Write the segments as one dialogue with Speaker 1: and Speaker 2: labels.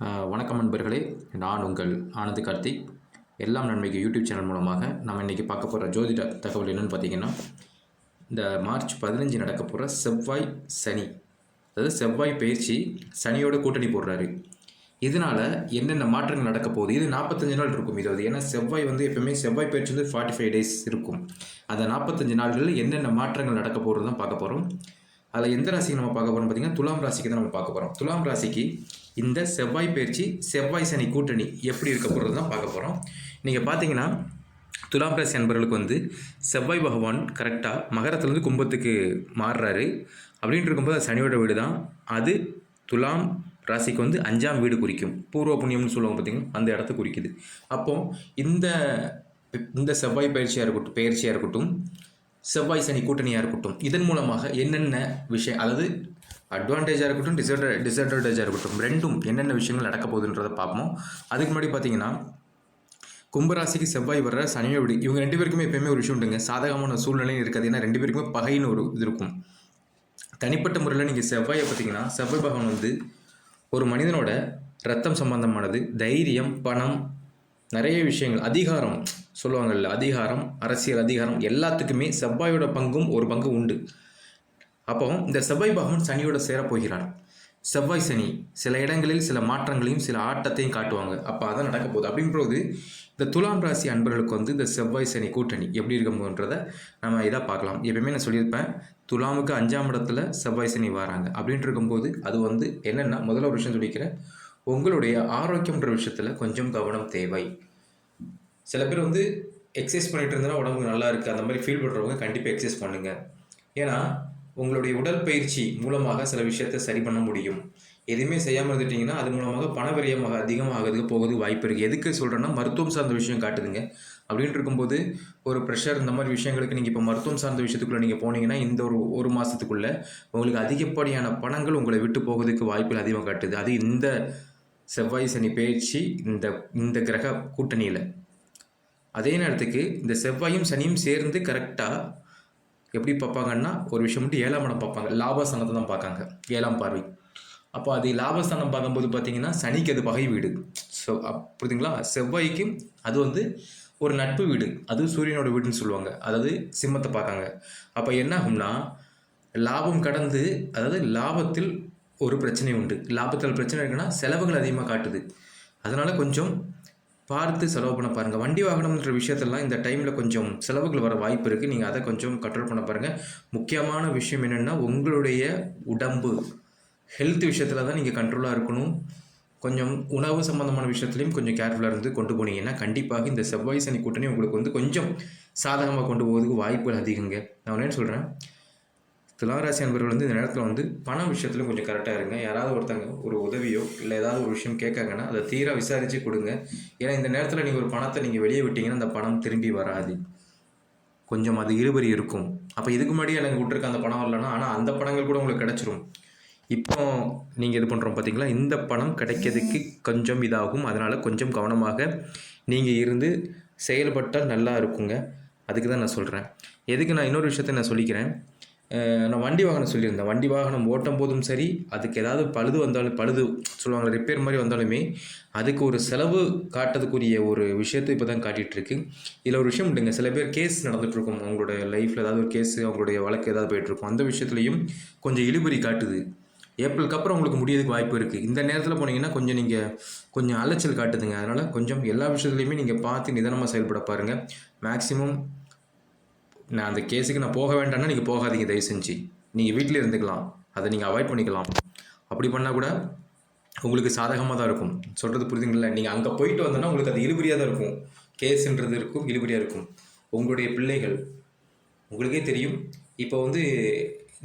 Speaker 1: வணக்கம் நண்பர்களே. நான் உங்கள் ஆனந்த் கார்த்திக். எல்லாம் நன்மைக்கு யூடியூப் சேனல் மூலமாக நம்ம இன்றைக்கி பார்க்க போகிற ஜோதிட தகவல் என்னென்னு பார்த்தீங்கன்னா, இந்த மார்ச் 15 நடக்க போகிற செவ்வாய் சனி, அதாவது செவ்வாய் பயிற்சி சனியோட கூட்டணி போடுறாரு. இதனால் என்னென்ன மாற்றங்கள் நடக்க போகுது? இது 45 நாள் இருக்கும். இது ஏன்னா செவ்வாய் எப்பவுமே செவ்வாய் பயிற்சி 45 டேஸ் இருக்கும். அந்த 45 நாள்களில் என்னென்ன மாற்றங்கள் நடக்க போகிறது தான் பார்க்க போகிறோம். அதில் எந்த ராசிக்கு நம்ம பார்க்க போகிறோம் பார்த்தீங்கன்னா, துலாம் ராசிக்கு தான் நம்ம பார்க்க போகிறோம். துலாம் ராசிக்கு இந்த செவ்வாய் பயிற்சி செவ்வாய் சனி கூட்டணி எப்படி இருக்க போகிறது தான் பார்க்க போகிறோம். நீங்கள் பார்த்தீங்கன்னா, துலாம் ராசி அன்பர்களுக்கு செவ்வாய் பகவான் கரெக்டாக மகரத்துலேருந்து கும்பத்துக்கு மாறுறாரு. அப்படின்ட்டு இருக்கும்போது அது சனியோட வீடு தான். அது துலாம் ராசிக்கு 5ஆம் வீடு குறிக்கும். பூர்வ புண்ணியம்னு சொல்லுவாங்க பார்த்தீங்கன்னா, அந்த இடத்த குறிக்குது. அப்போது இந்த செவ்வாய் பயிற்சியாக இருக்கட்டும், செவ்வாய் சனி கூட்டணியாக இருக்கட்டும், இதன் மூலமாக என்னென்ன விஷயம், அதாவது அட்வான்டேஜாக இருக்கட்டும், டிஸ்அட்வான்டேஜாக இருக்கட்டும், ரெண்டும் என்னென்ன விஷயங்கள் நடக்க போகுதுன்றதை பார்ப்போம். அதுக்கு முன்னாடி பார்த்தீங்கன்னா, கும்பராசிக்கு செவ்வாய் வர்ற சனியை விடு, இவங்க 2 பேருக்குமே எப்பயுமே ஒரு விஷயம் உண்டுங்க, சாதகமான சூழ்நிலையும் இருக்காது. ஏன்னா 2 பேருக்குமே பகைன்னு ஒரு இது இருக்கும். தனிப்பட்ட முறையில் நீங்கள் செவ்வாயை பார்த்தீங்கன்னா, செவ்வாய் பகவான் ஒரு மனிதனோட ரத்தம் சம்பந்தமானது, தைரியம், பணம், நிறைய விஷயங்கள், அதிகாரம் சொல்லுவாங்கள்ல, அதிகாரம், அரசியல் அதிகாரம், எல்லாத்துக்குமே செவ்வாயோட பங்கும் ஒரு பங்கு உண்டு. அப்போ இந்த செவ்வாய் பகவான் சனியோட சேரப்போகிறார். செவ்வாய் சனி சில இடங்களில் சில மாற்றங்களையும் சில ஆட்டத்தையும் காட்டுவாங்க. அப்போ அதான் நடக்க போகுது. அப்படின்றது இந்த துலாம் ராசி அன்பர்களுக்கு இந்த செவ்வாய் சனி கூட்டணி எப்படி இருக்கும்ன்றதை நம்ம இதாக பார்க்கலாம். எப்பயுமே நான் சொல்லியிருப்பேன், துலாமுக்கு 5ஆம் இடத்துல செவ்வாய் சனி வராங்க. அப்படின்ட்டு இருக்கும்போது அது என்னென்னா, முதல்ல ஒரு விஷயம் சொல்லிக்கிறேன், உங்களுடைய ஆரோக்கியம்ன்ற விஷயத்தில் கொஞ்சம் கவனம் தேவை. சில பேர் எக்ஸசைஸ் பண்ணிகிட்டு இருந்தால் உடம்புக்கு நல்லா இருக்குது, அந்த மாதிரி ஃபீல் பண்ணுறவங்க கண்டிப்பாக எக்ஸசைஸ் பண்ணுங்கள். ஏன்னா உங்களுடைய உடற்பயிற்சி மூலமாக சில விஷயத்தை சரி பண்ண முடியும். எதுவுமே செய்யாமல் இருந்துட்டிங்கன்னா அது மூலமாக பண விரயமாக அதிகமாகிறதுக்கு போகிறதுக்கு வாய்ப்பு இருக்குது. எதுக்கு சொல்கிறேன்னா, மருத்துவம் சார்ந்த விஷயம் காட்டுதுங்க. அப்படின்ட்டு இருக்கும்போது ஒரு ப்ரெஷர், இந்த மாதிரி விஷயங்களுக்கு நீங்கள் இப்போ மருத்துவம் சார்ந்த விஷயத்துக்குள்ளே நீங்கள் போனீங்கன்னா, இந்த ஒரு மாதத்துக்குள்ளே உங்களுக்கு அதிகப்படியான பணங்கள் உங்களை விட்டு போகிறதுக்கு வாய்ப்புகள் அதிகமாக காட்டுது. அது இந்த செவ்வாய் சனி பயிற்சி இந்த கிரக கூட்டணியில். அதே நேரத்துக்கு இந்த செவ்வாயும் சனியும் சேர்ந்து கரெக்டாக எப்படி பார்ப்பாங்கன்னா, ஒரு விஷயம் 7ஆம் இடம் பார்ப்பாங்க, லாபஸ்தானத்தை தான் பார்க்காங்க, 7ஆம் பார்வை. அப்போ அது லாபஸ்தானம் பார்க்கும்போது பார்த்தீங்கன்னா, சனிக்கு அது பகை வீடு. ஸோ புரியுதுங்களா? செவ்வாய்க்கும் அது ஒரு நட்பு வீடு, அது சூரியனோட வீடுன்னு சொல்லுவாங்க. அதாவது சிம்மத்தை பார்க்காங்க. அப்போ என்ன ஆகும்னா, லாபம் கடந்து, அதாவது லாபத்தில் ஒரு பிரச்சனை உண்டு. லாபத்தில் பிரச்சனை இருக்குன்னா செலவுகள் அதிகமாக காட்டுது. அதனால் கொஞ்சம் பார்த்து செலவு பண்ண பாருங்கள். வண்டி வாகனம்ன்ற விஷயத்தெல்லாம் இந்த டைமில் கொஞ்சம் செலவுகள் வர வாய்ப்பு இருக்குது. நீங்கள் அதை கொஞ்சம் கண்ட்ரோல் பண்ண பாருங்கள். முக்கியமான விஷயம் என்னென்னா, உங்களுடைய உடம்பு ஹெல்த் விஷயத்தில் தான் நீங்கள் கண்ட்ரோலாக இருக்கணும். கொஞ்சம் உணவு சம்மந்தமான விஷயத்துலையும் கொஞ்சம் கேர்ஃபுல்லாக இருந்து கொண்டு போனீங்கன்னா கண்டிப்பாக இந்த செவ்வாய் சனி கூட்டணி உங்களுக்கு கொஞ்சம் சாதகமாக கொண்டு போகிறதுக்கு வாய்ப்புகள் அதிகங்க. நான் என்ன சொல்கிறேன், துளாராசி அன்பர்கள் இந்த நேரத்தில் பண விஷயத்துலையும் கொஞ்சம் கரெக்டாக இருங்க. யாராவது ஒருத்தங்க ஒரு உதவியோ இல்லை ஏதாவது ஒரு விஷயம் கேட்காங்கன்னா அதை தீராக விசாரித்து கொடுங்க. ஏன்னா இந்த நேரத்தில் நீங்கள் ஒரு பணத்தை நீங்கள் வெளியே விட்டீங்கன்னா அந்த பணம் திரும்பி வராது. கொஞ்சம் அது இருபறி இருக்கும். அப்போ இதுக்கு முன்னாடி எனக்கு விட்டுருக்க அந்த பணம் வரலன்னா, ஆனால் அந்த பணங்கள் கூட உங்களுக்கு கிடச்சிரும். இப்போ நீங்கள் இது பண்ணுறோம் பார்த்தீங்களா, இந்த பணம் கிடைக்கிறதுக்கு கொஞ்சம் இதாகும். அதனால் கொஞ்சம் கவனமாக நீங்கள் இருந்து செயல்பட்டால் நல்லா இருக்குங்க. அதுக்கு தான் நான் சொல்கிறேன். எதுக்கு நான் இன்னொரு விஷயத்தை நான் சொல்லிக்கிறேன், நான் வண்டி வாகனம் சொல்லியிருந்தேன். வண்டி வாகனம் ஓட்டும் போதும் சரி, அதுக்கு ஏதாவது பழுது வந்தாலும், பழுது சொல்லுவாங்க ரிப்பேர் மாதிரி வந்தாலுமே, அதுக்கு ஒரு செலவு காட்டுறதுக்குரிய ஒரு விஷயத்தை இப்போ தான் காட்டிகிட்ருக்கு. இதில் ஒரு விஷயம் உண்டுங்க, சில பேர் கேஸ் நடந்துகிட்ருக்கும், அவங்களோட லைஃப்பில் ஏதாவது ஒரு கேஸு, அவங்களுடைய வழக்கு ஏதாவது போயிட்டுருக்கும், அந்த விஷயத்துலையும் கொஞ்சம் இழுபறி காட்டுது. ஏப்ரலுக்கு அப்புறம் உங்களுக்கு முடியறதுக்கு வாய்ப்பு இருக்குது. இந்த நேரத்தில் போனீங்கன்னா கொஞ்சம் அலைச்சல் காட்டுதுங்க. அதனால் கொஞ்சம் எல்லா விஷயத்துலையுமே நீங்கள் பார்த்து நிதானமாக செயல்பட பாருங்கள். மேக்ஸிமம் நான் அந்த கேஸுக்கு நான் போக வேண்டாம்னா நீங்கள் போகாதீங்க தயவு செஞ்சு. நீங்கள் வீட்டிலே இருந்துக்கலாம், அதை நீங்கள் அவாய்ட் பண்ணிக்கலாம். அப்படி பண்ணால் கூட உங்களுக்கு சாதகமாக தான் இருக்கும். சொல்கிறது புரியுதுங்களா? நீங்கள் அங்கே போயிட்டு வந்தோன்னா உங்களுக்கு அது இழுபறியாக தான் இருக்கும். கேஸுன்றது இருக்கும், இழுபறியாக இருக்கும். உங்களுடைய பிள்ளைகள் உங்களுக்கே தெரியும். இப்போ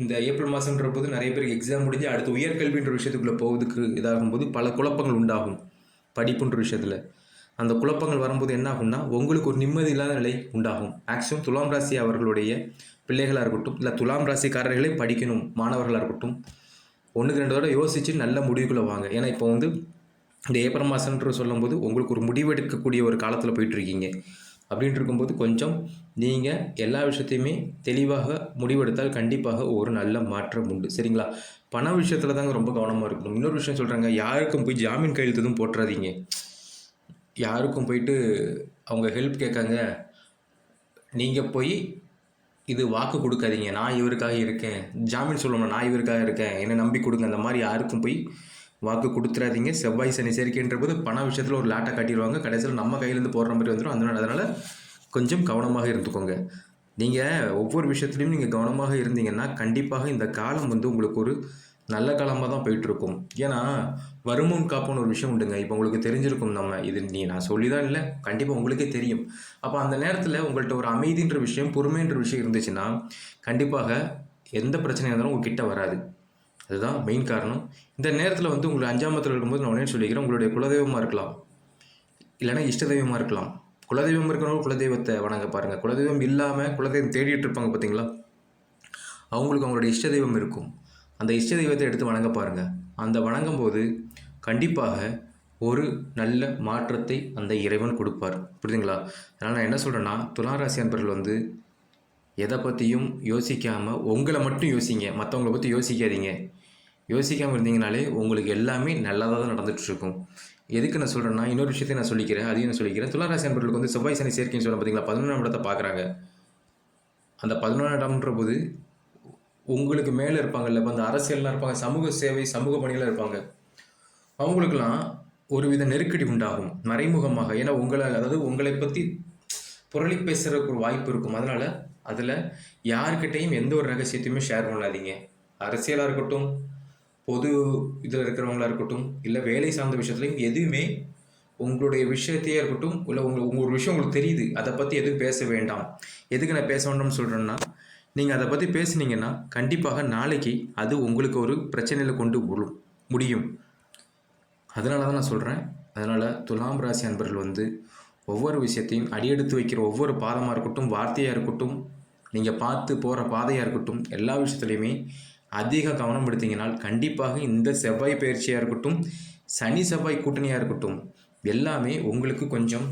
Speaker 1: இந்த ஏப்ரல் மாதம்ன்ற போது நிறைய பேருக்கு எக்ஸாம் முடிஞ்சு அடுத்து உயர்கல்வின்ற விஷயத்துக்குள்ளே போவதுக்கு இதாகும்போது பல குழப்பங்கள் உண்டாகும். படிப்புன்ற விஷயத்தில் அந்த குழப்பங்கள் வரும்போது என்ன ஆகும்னா, உங்களுக்கு ஒரு நிம்மதி இல்லாத நிலை உண்டாகும். மேக்ஸிமம் துலாம் ராசி அவர்களுடைய பிள்ளைகளாக இருக்கட்டும், இல்லை துலாம் ராசிக்காரர்களே படிக்கணும் மாணவர்களாக இருக்கட்டும், 1க்கு 2 தடவை யோசித்து நல்ல முடிவுக்குள்ளே வாங்க. ஏன்னா இப்போ இந்த ஏப்ரல் மாதம்ன்ற சொல்லும்போது உங்களுக்கு ஒரு முடிவெடுக்கக்கூடிய ஒரு காலத்தில் போயிட்டுருக்கீங்க. அப்படின்ட்டு இருக்கும்போது கொஞ்சம் நீங்கள் எல்லா விஷயத்தையுமே தெளிவாக முடிவெடுத்தால் கண்டிப்பாக ஒரு நல்ல மாற்றம் உண்டு. சரிங்களா? பண விஷயத்தில் தாங்க ரொம்ப கவனமாக இருக்கணும். இன்னொரு விஷயம் சொல்கிறாங்க, யாருக்கும் போய் ஜாமீன் கையெழுத்து எதுவும் போட்டுறாதீங்க. யாருக்கும் போயிட்டு அவங்க ஹெல்ப் கேட்காங்க, நீங்கள் போய் இது வாக்கு கொடுக்காதீங்க, நான் இவருக்காக இருக்கேன், ஜாமீன் சொல்லணும், நான் இவருக்காக இருக்கேன், என்னை நம்பி கொடுங்க, அந்த மாதிரி யாருக்கும் போய் வாக்கு கொடுத்துறாதீங்க. செவ்வாய் சனி சேர்க்கைன்ற போது பண விஷயத்தில் ஒரு லாட்டை காட்டிடுவாங்க, கடைசியில் நம்ம கையிலேருந்து போடுற மாதிரி வந்துடும். அதனால் கொஞ்சம் கவனமாக இருந்துக்கோங்க. நீங்கள் ஒவ்வொரு விஷயத்துலையும் நீங்கள் கவனமாக இருந்தீங்கன்னா கண்டிப்பாக இந்த காலம் வந்து உங்களுக்கு ஒரு நல்ல காலமாக தான் போயிட்டுருக்கும். ஏன்னா வருமுன் காப்புன்னு ஒரு விஷயம் உண்டுங்க. இப்போ உங்களுக்கு தெரிஞ்சிருக்கும், இது நான் சொல்லி தான் இல்லை, கண்டிப்பாக உங்களுக்கே தெரியும். அப்போ அந்த நேரத்தில் உங்கள்கிட்ட ஒரு அமைதின்ற விஷயம், பொறுமைன்ற விஷயம் இருந்துச்சுன்னா கண்டிப்பாக எந்த பிரச்சனையாக இருந்தாலும் உங்ககிட்ட வராது. அதுதான் மெயின் காரணம். இந்த நேரத்தில் வந்து உங்களுக்கு 5ஆம் இடத்துல இருக்கும்போது நான் உடனே சொல்லிக்கிறேன், உங்களுடைய குலதெய்வமாக இருக்கலாம், இல்லைன்னா இஷ்ட தெய்வமாக இருக்கலாம். குலதெய்வம் இருக்கிறவங்க குலதெய்வத்தை வணங்க பாருங்கள். குலதெய்வம் இல்லாமல் குலதெய்வம் தேடிட்டு இருப்பாங்க பார்த்தீங்களா, அவங்களுக்கு அவங்களுடைய இஷ்ட தெய்வம் இருக்கும். அந்த இஷ்ட தெய்வத்தை எடுத்து வணங்க பாருங்கள். அந்த வணங்கும் போது கண்டிப்பாக ஒரு நல்ல மாற்றத்தை அந்த இறைவன் கொடுப்பார். புரியுதுங்களா? அதனால் நான் என்ன சொல்கிறேன்னா, துளாராசி அன்பர்கள் வந்து எதை பற்றியும் யோசிக்காமல் உங்களை மட்டும் யோசிங்க, மற்றவங்களை பற்றி யோசிக்காதீங்க. யோசிக்காமல் இருந்தீங்கனாலே உங்களுக்கு எல்லாமே நல்லதாக தான் நடந்துகிட்ருக்கும். எதுக்கு நான் சொல்கிறேன்னா, இன்னொரு விஷயத்தையும் நான் சொல்லிக்கிறேன், அதையும் நான் சொல்லிக்கிறேன். துளாராசி அன்பர்களுக்கு வந்து செவ்வாய் சனி சேர்க்கைன்னு சொல்ல பார்த்தீங்களா, 11ஆம் இடத்தை பார்க்குறாங்க. அந்த 11ஆம் இடம்ன்ற போது உங்களுக்கு மேலே இருப்பாங்கல்ல, இப்போ அந்த அரசியல்லாம் இருப்பாங்க, சமூக சேவை சமூக பணியெல்லாம் இருப்பாங்க, அவங்களுக்கெல்லாம் ஒரு வித நெருக்கடி உண்டாகும் மறைமுகமாக. ஏன்னா உங்களை பற்றி புரளி பேசுகிறதுக்கு ஒரு வாய்ப்பு இருக்கும். அதனால் அதில் யாருக்கிட்டையும் எந்த ஒரு ரகசியத்தையுமே ஷேர் பண்ணாதீங்க. அரசியலாக இருக்கட்டும், பொது இதில் இருக்கிறவங்களா இருக்கட்டும், இல்லை வேலை சார்ந்த விஷயத்துலையும் எதுவுமே உங்களுடைய விஷயத்தையே இருக்கட்டும், இல்லை உங்கள் விஷயம் உங்களுக்கு தெரியுது, அதை பற்றி எதுவும் பேச வேண்டாம். எதுக்கு நான் பேச வேண்டாம்னு சொல்கிறேன்னா, நீங்கள் அதை பற்றி பேசுனீங்கன்னா கண்டிப்பாக நாளைக்கு அது உங்களுக்கு ஒரு பிரச்சனையில் கொண்டு முடியும். அதனால தான் நான் சொல்கிறேன். அதனால் துலாம் ராசி அன்பர்கள் வந்து ஒவ்வொரு விஷயத்தையும் அடியெடுத்து வைக்கிற ஒவ்வொரு பாதமாக இருக்கட்டும், வார்த்தையாக இருக்கட்டும், நீங்கள் பார்த்து போகிற பாதையாக இருக்கட்டும், எல்லா விஷயத்துலையுமே அதிக கவனம் எடுத்தீங்கனால் கண்டிப்பாக இந்த செவ்வாய் பயிற்சியாக இருக்கட்டும், சனி செவ்வாய் கூட்டணியாக இருக்கட்டும், எல்லாமே உங்களுக்கு கொஞ்சம்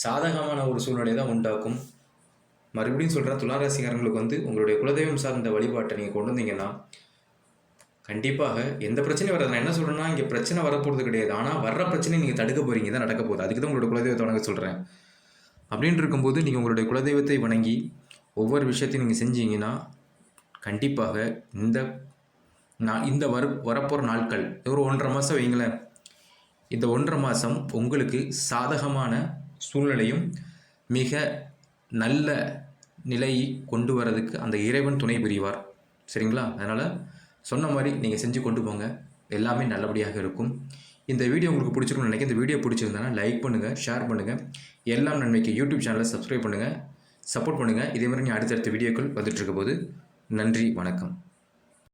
Speaker 1: சாதகமான ஒரு சூழ்நிலை தான் உண்டாக்கும். மறுபடியும் சொல்கிறேன், துளாராசிக்காரங்களுக்கு வந்து உங்களுடைய குலதெய்வம் சார்ந்த வழிபாட்டை நீங்கள் கொண்டு வந்தீங்கன்னா கண்டிப்பாக எந்த பிரச்சனையும் வராது. நான் என்ன சொல்கிறேன்னா, இங்கே பிரச்சனை வரப்போகிறது கிடையாது, ஆனால் வர்ற பிரச்சனையை நீங்கள் தடுக்க போகிறீங்க தான் நடக்க போகுது. அதுக்கு தான் உங்களோட குலதெய்வத்தை வணங்க சொல்கிறேன். அப்படின்னு இருக்கும்போது நீங்கள் உங்களுடைய குலதெய்வத்தை வணங்கி ஒவ்வொரு விஷயத்தையும் நீங்கள் செஞ்சீங்கன்னா கண்டிப்பாக இந்த வரப்போகிற நாட்கள் ஒரு 1.5 மாதம் வைங்களேன், இந்த 1.5 மாதம் உங்களுக்கு சாதகமான சூழ்நிலையும் மிக நல்ல நிலையை கொண்டு வரதுக்கு அந்த இறைவன் துணை புரிவார். சரிங்களா? அதனால் சொன்ன மாதிரி நீங்கள் செஞ்சு கொண்டு போங்க, எல்லாமே நல்லபடியாக இருக்கும். இந்த வீடியோ உங்களுக்கு பிடிச்சிருக்கும்னு நினைக்கிறேன். இந்த வீடியோ பிடிச்சிருந்தனா லைக் பண்ணுங்கள், ஷேர் பண்ணுங்கள், எல்லாம் நன்மைக்கு யூடியூப் சேனலை சப்ஸ்கிரைப் பண்ணுங்கள், சப்போர்ட் பண்ணுங்கள். இதே மாதிரி அடுத்தடுத்த வீடியோக்கள் வந்துட்டு இருக்க போது. நன்றி, வணக்கம்.